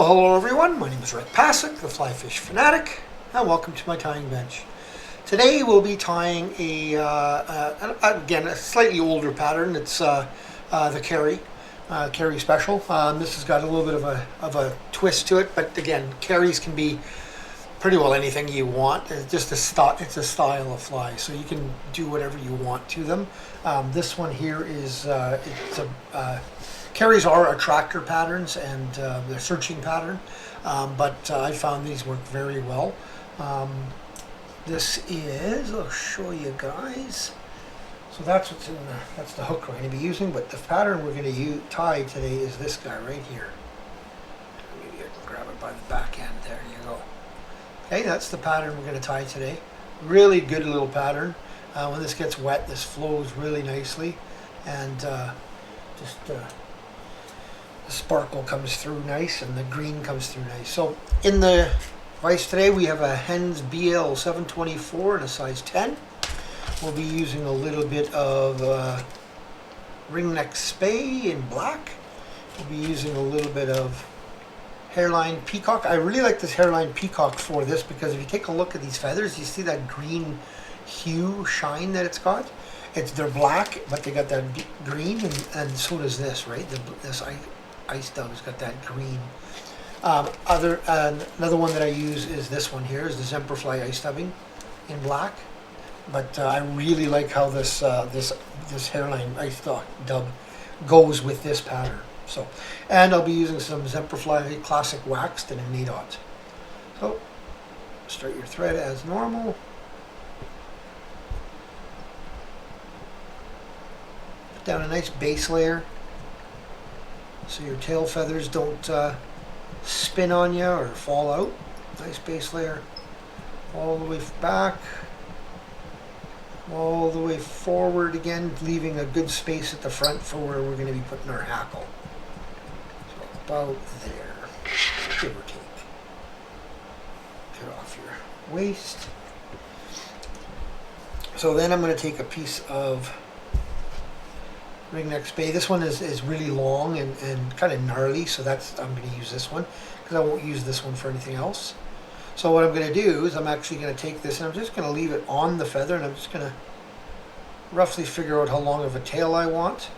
Well, hello everyone. My name is Passek, the FlyFish Fanatic, and welcome to my tying bench. Today we'll be tying again, a slightly older pattern. It's the Cary, Cary Special. This has got a little bit of a twist to it, but again, Carys can be pretty well anything you want. It's just it's a style of fly, so you can do whatever you want to them. This one here is Carys are attractor patterns and they're searching pattern, but I found these work very well. This is, I'll show you guys. So that's what's in that's the hook we're going to be using, but the pattern we're going to tie today is this guy right here. Maybe I can grab it by the back end. There you go. Okay, that's the pattern we're going to tie today. Really good little pattern. When this gets wet, this flows really nicely, and the sparkle comes through nice, and the green comes through nice. So in the vise today, we have a Hends BL724 in a size 10. We'll be using a little bit of ringneck spay in black. We'll be using a little bit of hairline peacock. I really like this hairline peacock for this because if you take a look at these feathers, you see that green hue shine that it's got. They're black, but they got that green, and so does this, right? This ice dove has got that green. Another one that I use is this one here, is the Semperfli ice dubbing in black. But I really like how this hairline ice dub goes with this pattern. So, and I'll be using some Semperfli classic waxed in an 8/0. So, start your thread as normal. Put down a nice base layer so your tail feathers don't spin on you or fall out. Nice base layer all the way back, all the way forward again, leaving a good space at the front for where we're going to be putting our hackle. So about there, give or take. Cut off your waist. So then I'm going to take a piece of ringneck spay. This one is really long and kind of gnarly, so I'm going to use this one because I won't use this one for anything else. So what I'm going to do is I'm actually going to take this and I'm just going to leave it on the feather, and I'm just going to roughly figure out how long of a tail I want.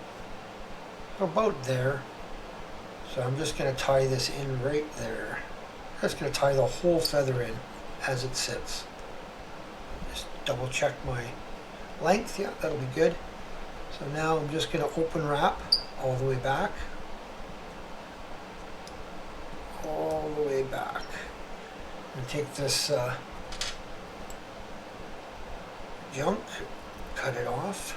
About there. So I'm just going to tie this in right there. I'm just going to tie the whole feather in as it sits. Just double check my length. Yeah, that'll be good. So now I'm just going to open wrap all the way back. All the way back. I'm going to take this junk, cut it off.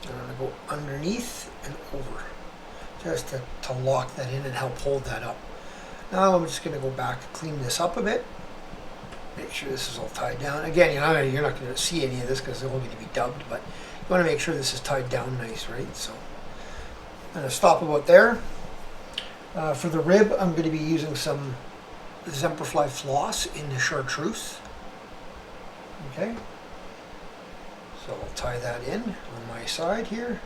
I'm going to go underneath and over, just to lock that in and help hold that up. Now I'm just going to go back and clean this up a bit. Make sure this is all tied down. Again, you're not going to see any of this because they're all going to be dubbed, but you want to make sure this is tied down nice, right? So I'm going to stop about there. For the rib, I'm going to be using some Semperfli Floss in the chartreuse. Okay. So I'll tie that in on my side here.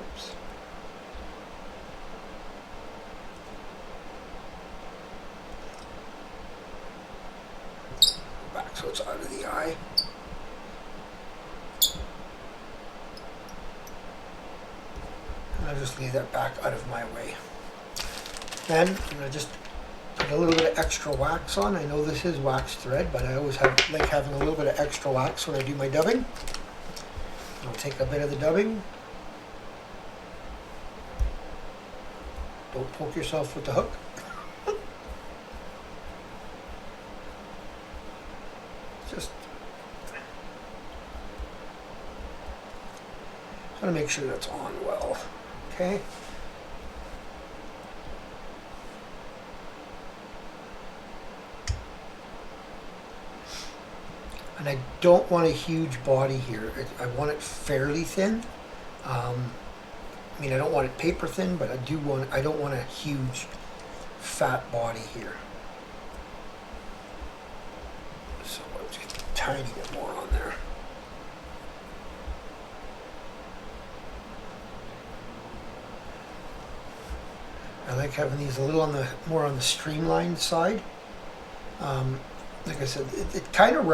Oops. Back so it's out of the eye. And I'll just leave that back out of my way. Then I'm going to just put a little bit of extra wax on. I know this is wax thread, but I always like having a little bit of extra wax when I do my dubbing. I'll take a bit of the dubbing. Don't poke yourself with the hook. Just want to make sure that's on well. Okay. And I don't want a huge body here. I want it fairly thin. I mean, I don't want it paper thin, but I don't want a huge fat body here. So let's get a tiny bit more on there. I like having these a little on the more on the streamlined side. Like I said, it kind of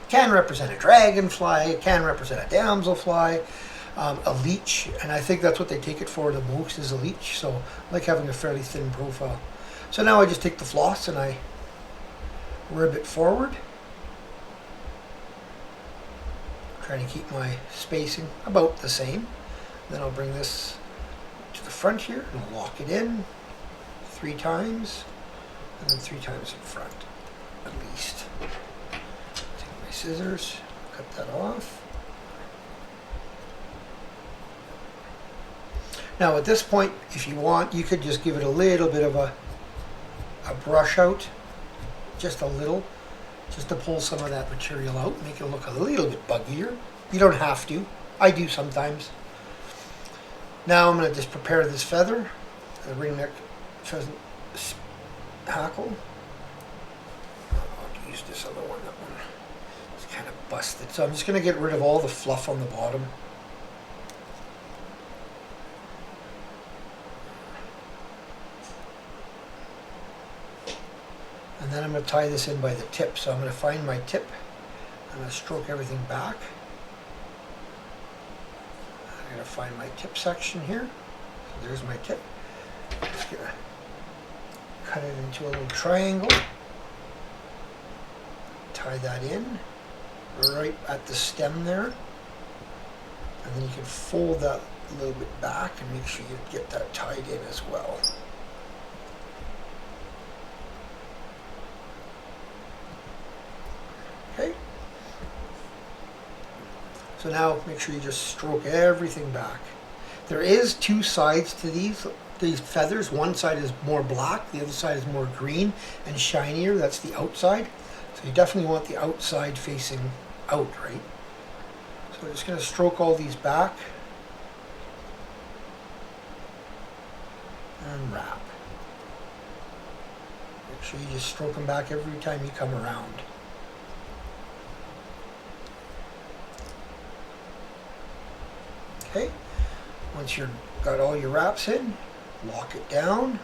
can represent a dragonfly, it can represent a damselfly, a leech, and I think that's what they take it for the most, is a leech. So I like having a fairly thin profile. So now I just take the floss and I rib it forward, trying to keep my spacing about the same. Then I'll bring this to the front here and I'll lock it in 3 times, and then 3 times in front at least. Take my scissors, cut that off. Now at this point, if you want, you could just give it a little bit of a brush out, just a little, just to pull some of that material out, make it look a little bit buggier. You don't have to. I do sometimes. Now I'm going to just prepare this feather, the ringneck pheasant hackle. I'll use this other one. That one is kind of busted. So I'm just going to get rid of all the fluff on the bottom. And then I'm going to tie this in by the tip. So I'm going to find my tip. I'm going to stroke everything back. I'm going to find my tip section here. So there's my tip. I'm just going to cut it into a little triangle. Tie that in right at the stem there. And then you can fold that a little bit back and make sure you get that tied in as well. Okay. So now make sure you just stroke everything back. There is 2 sides to these feathers. One side is more black, the other side is more green and shinier. That's the outside. So you definitely want the outside facing out, right? So I'm just going to stroke all these back and wrap. Make sure you just stroke them back every time you come around. Okay, once you've got all your wraps in, lock it down.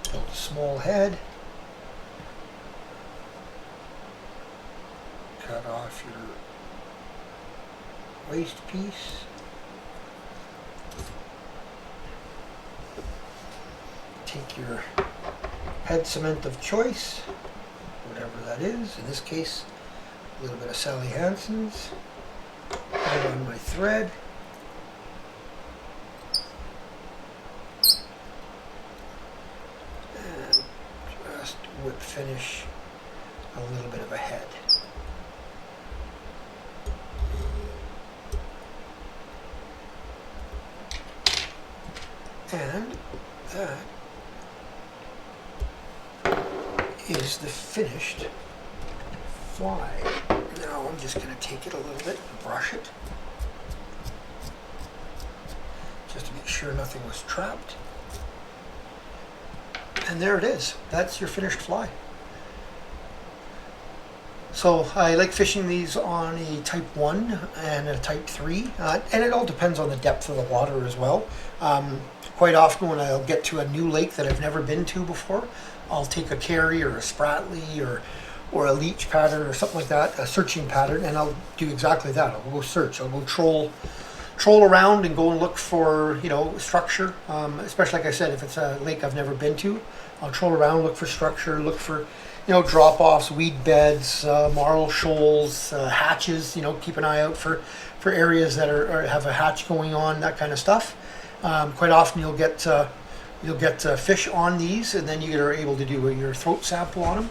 Build a small head. Cut off your waist piece. Take your head cement of choice, whatever that is. In this case, a little bit of Sally Hansen's. Put it on my thread. And just whip finish a little bit of a head. And that is the finished fly. Now I'm just going to take it a little bit and brush it, just to make sure nothing was trapped. And there it is. That's your finished fly. So I like fishing these on a type 1 and a type 3, and it all depends on the depth of the water as well. Quite often when I'll get to a new lake that I've never been to before, I'll take a Cary or a Spratly or a leech pattern or something like that, a searching pattern, and I'll do exactly that. I'll go search. I'll go troll around and go and look for, you know, structure. Especially, like I said, if it's a lake I've never been to, I'll troll around, look for structure, look for, you know, drop-offs, weed beds, marl shoals, hatches. You know, keep an eye out for areas that have a hatch going on, that kind of stuff. Quite often you'll get fish on these, and then you are able to do your throat sample on them.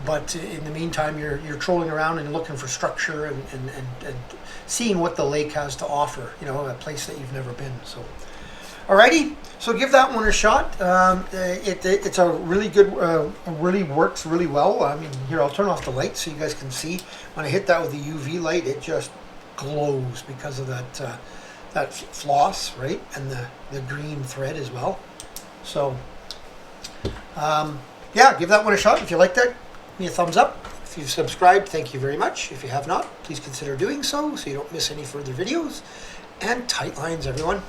But in the meantime, you're trolling around and looking for structure and seeing what the lake has to offer. You know, a place that you've never been. So, alrighty. So give that one a shot. It's a really good, really works really well. I mean, here, I'll turn off the light so you guys can see. When I hit that with the UV light, it just glows because of that floss, right, and the green thread as well. So yeah, give that one a shot. If you like that, give me a thumbs up. If you've subscribed, thank you very much. If you have not, please consider doing so you don't miss any further videos. And tight lines, everyone.